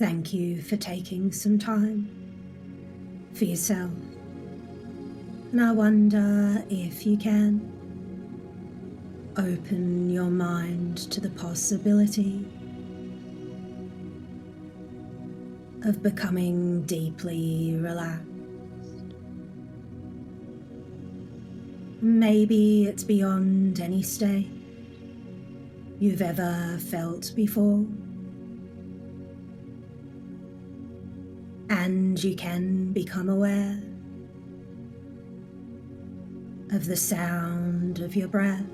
Thank you for taking some time for yourself. And I wonder if you can open your mind to the possibility of becoming deeply relaxed. Maybe it's beyond any state you've ever felt before. And you can become aware of the sound of your breath,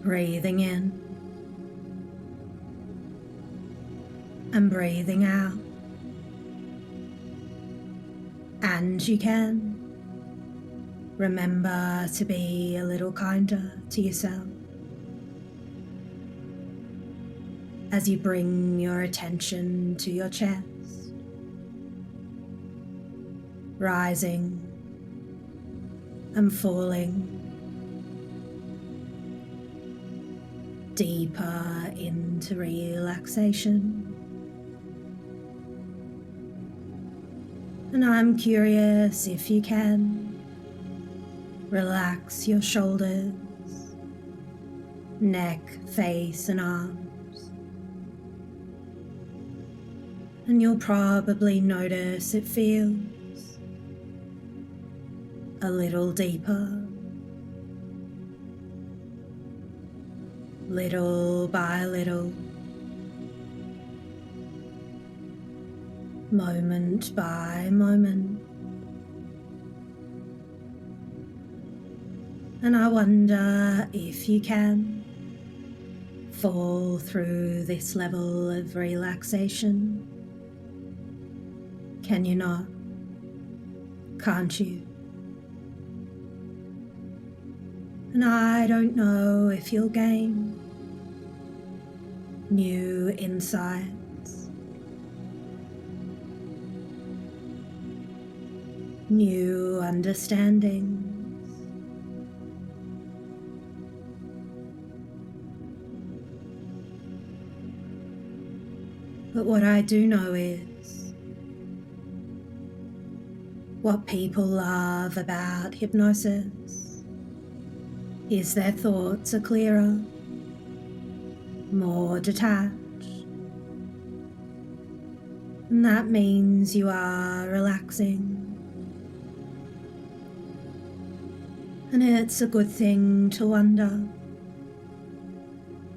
breathing in and breathing out. And you can remember to be a little kinder to yourself as you bring your attention to your chest, rising and falling deeper into relaxation. And I'm curious if you can relax your shoulders, neck, face, and arms. And you'll probably notice it feels a little deeper, little by little, moment by moment. And I wonder if you can fall through this level of relaxation. Can you not? Can't you? And I don't know if you'll gain new insights, new understandings, but what I do know is what people love about hypnosis is their thoughts are clearer, more detached. And that means you are relaxing. And it's a good thing to wonder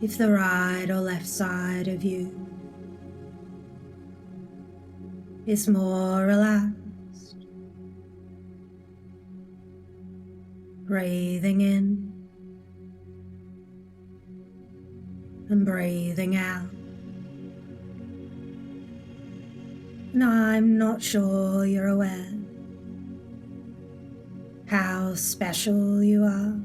if the right or left side of you is more relaxed. Breathing in and breathing out. And I'm not sure you're aware how special you are.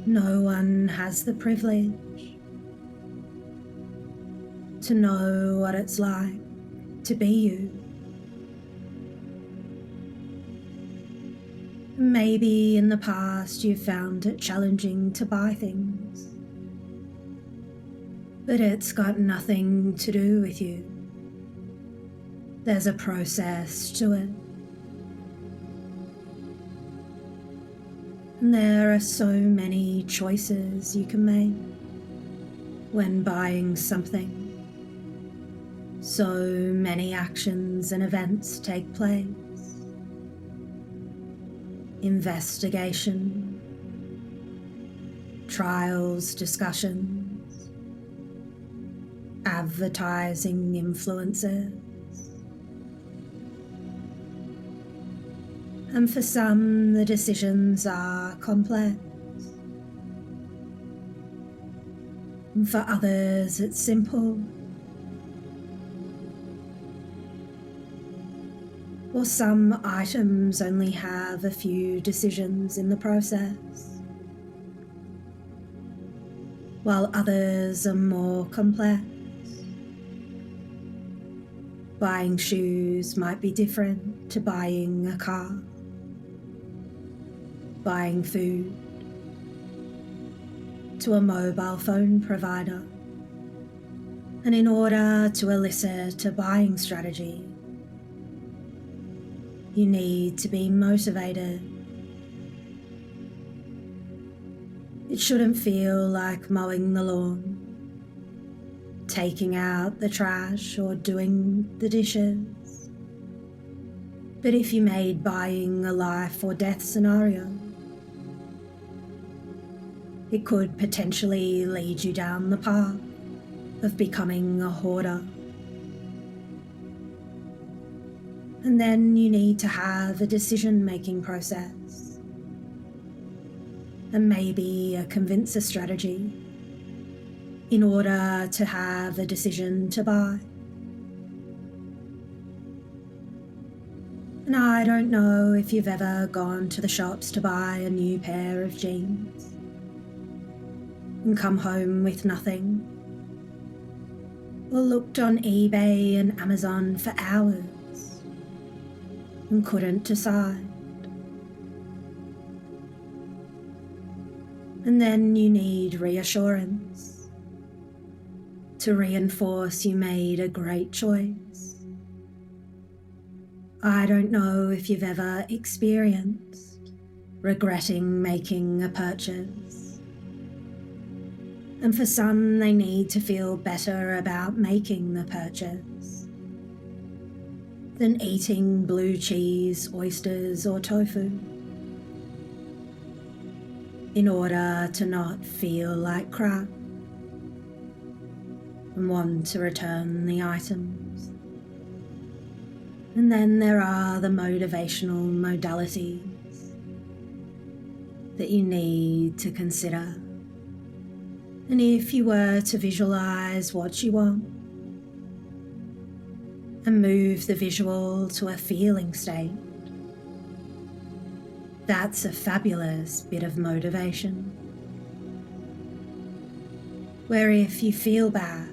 No one has the privilege to know what it's like to be you. Maybe in the past you found it challenging to buy things, but it's got nothing to do with you. There's a process to it. And there are so many choices you can make when buying something. So many actions and events take place. Investigation, trials, discussions, advertising influences. And for some, the decisions are complex. And for others, it's simple. Or some items only have a few decisions in the process, while others are more complex. Buying shoes might be different to buying a car. Buying food to a mobile phone provider. And in order to elicit a buying strategy, you need to be motivated. It shouldn't feel like mowing the lawn, taking out the trash, or doing the dishes. But if you made buying a life or death scenario, it could potentially lead you down the path of becoming a hoarder. And then you need to have a decision-making process, and maybe a convincer strategy in order to have a decision to buy. And I don't know if you've ever gone to the shops to buy a new pair of jeans and come home with nothing, or looked on eBay and Amazon for hours and couldn't decide. And then you need reassurance to reinforce you made a great choice. I don't know if you've ever experienced regretting making a purchase. And for some, they need to feel better about making the purchase than eating blue cheese, oysters, or tofu, in order to not feel like crap and want to return the items. And then there are the motivational modalities that you need to consider. And if you were to visualize what you want and move the visual to a feeling state, that's a fabulous bit of motivation. Where if you feel bad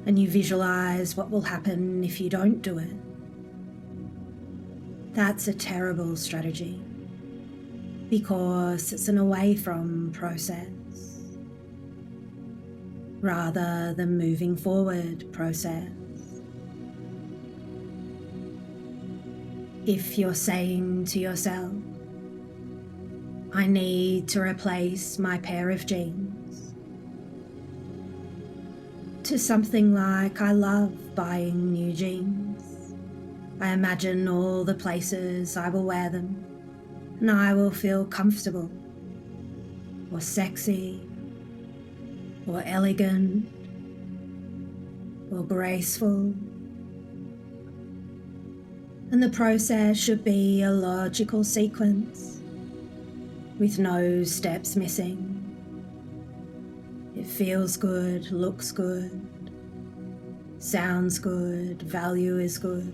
and you visualize what will happen if you don't do it, that's a terrible strategy, because it's an away from process rather than moving forward process. If you're saying to yourself, I need to replace my pair of jeans, to something like, I love buying new jeans. I imagine all the places I will wear them, and I will feel comfortable, or sexy, or elegant, or graceful. And the process should be a logical sequence with no steps missing. It feels good, looks good, sounds good, value is good,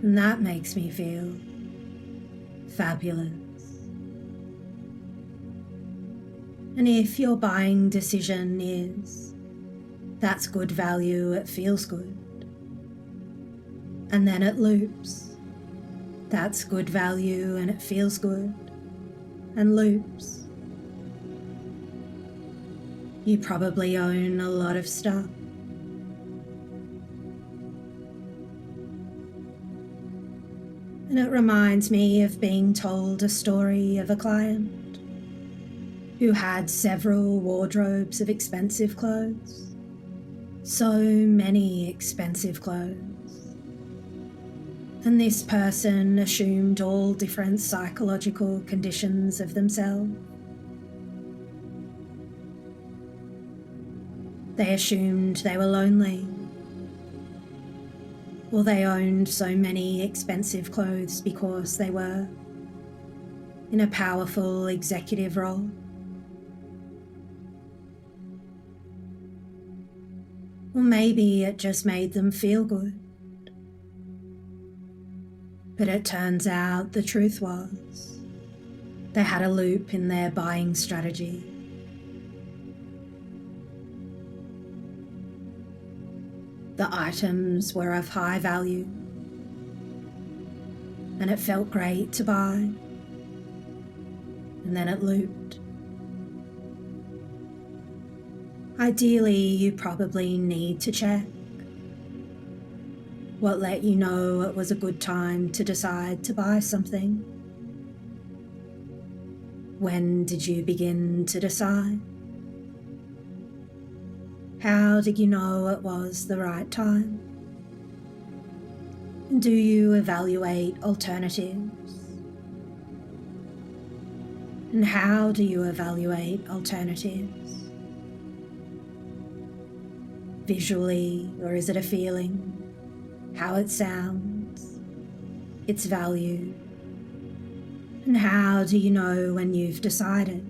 and that makes me feel fabulous. And if your buying decision is, that's good value, it feels good, and then it loops, that's good value and it feels good, and loops, you probably own a lot of stuff. And it reminds me of being told a story of a client who had several wardrobes of expensive clothes, so many expensive clothes. And this person assumed all different psychological conditions of themselves. They assumed they were lonely, or they owned so many expensive clothes because they were in a powerful executive role. Or maybe it just made them feel good. But it turns out the truth was they had a loop in their buying strategy. The items were of high value, and it felt great to buy. and then it looped. Ideally, you probably need to check what let you know it was a good time to decide to buy something. When did you begin to decide? How did you know it was the right time? And do you evaluate alternatives? And how do you evaluate alternatives? Visually, or is it a feeling? How it sounds, its value, and how do you know when you've decided?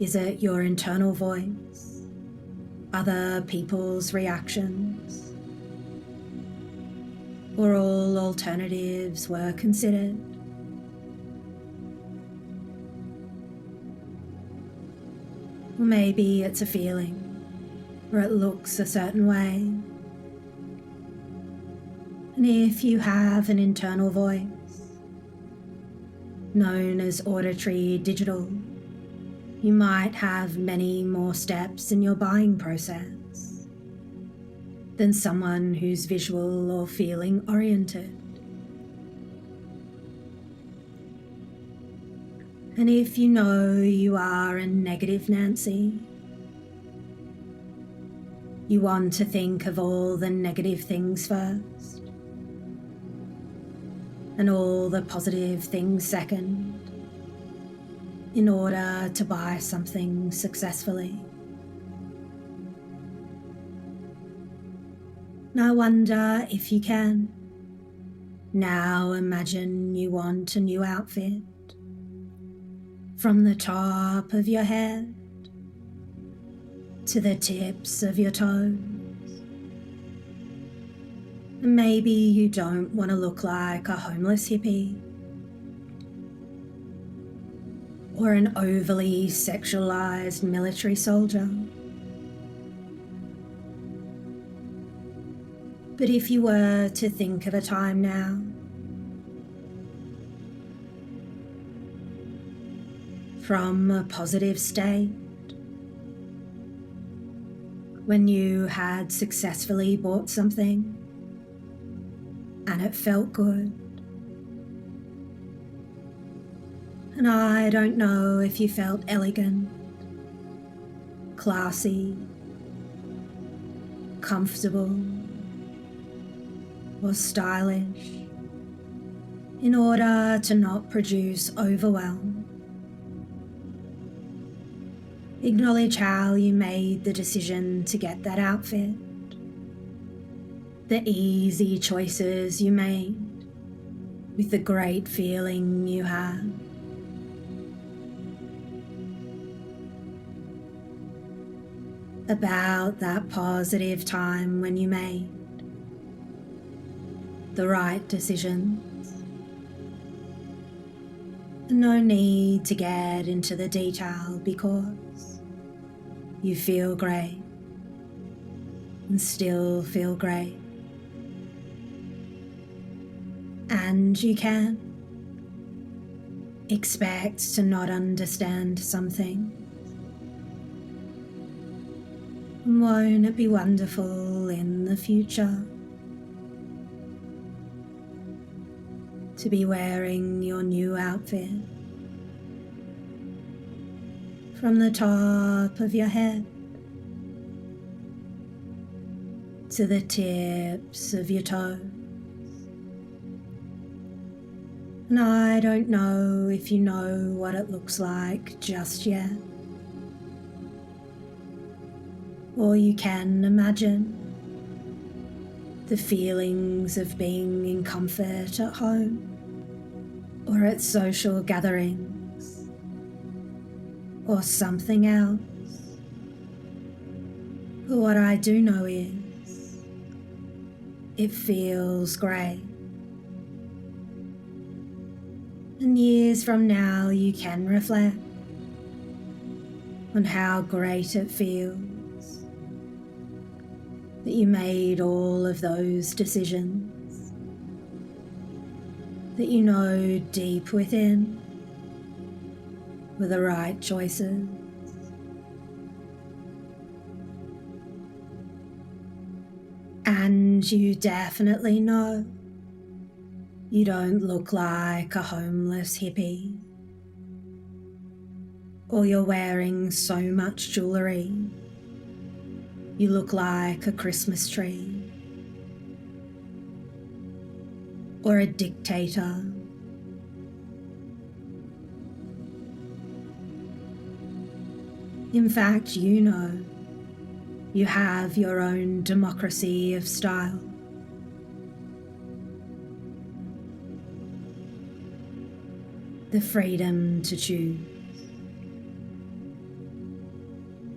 Is it your internal voice, other people's reactions, or all alternatives were considered? Or maybe it's a feeling, or it looks a certain way. And if you have an internal voice, known as auditory digital, you might have many more steps in your buying process than someone who's visual or feeling oriented. And if you know you are a negative Nancy, you want to think of all the negative things first, and all the positive things second, in order to buy something successfully. And I wonder if you can. Now imagine you want a new outfit. From the top of your head to the tips of your toes. And maybe you don't want to look like a homeless hippie or an overly sexualized military soldier. But if you were to think of a time now from a positive state, when you had successfully bought something and it felt good. And I don't know if you felt elegant, classy, comfortable, or stylish, in order to not produce overwhelm. Acknowledge how you made the decision to get that outfit, the easy choices you made, with the great feeling you had. About that positive time when you made the right decisions. No need to get into the detail because you feel great and still feel great. And you can expect to not understand something. Won't it be wonderful in the future to be wearing your new outfit from the top of your head to the tips of your toes? And I don't know if you know what it looks like just yet. Or you can imagine the feelings of being in comfort at home or at social gatherings or something else. But what I do know is it feels great. And years from now you can reflect on how great it feels that you made all of those decisions, that you know deep within were the right choices. And you definitely know you don't look like a homeless hippie, or you're wearing so much jewelry you look like a Christmas tree, or a dictator. In fact, you know you have your own democracy of style. The freedom to choose.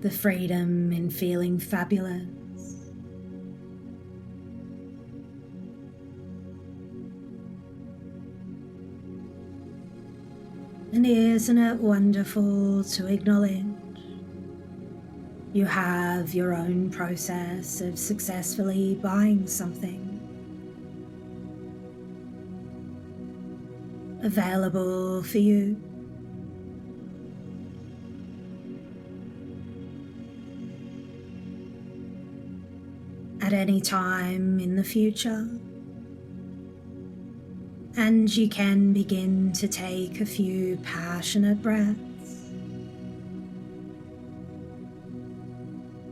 The freedom in feeling fabulous. And isn't it wonderful to acknowledge you have your own process of successfully buying something available for you? At any time in the future. And you can begin to take a few passionate breaths.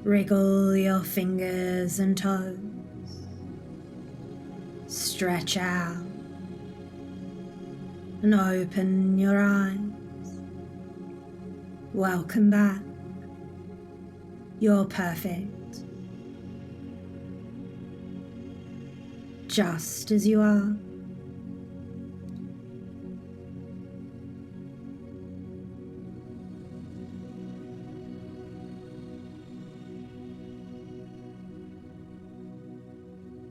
Wriggle your fingers and toes. Stretch out and open your eyes. Welcome back. You're perfect. Just as you are.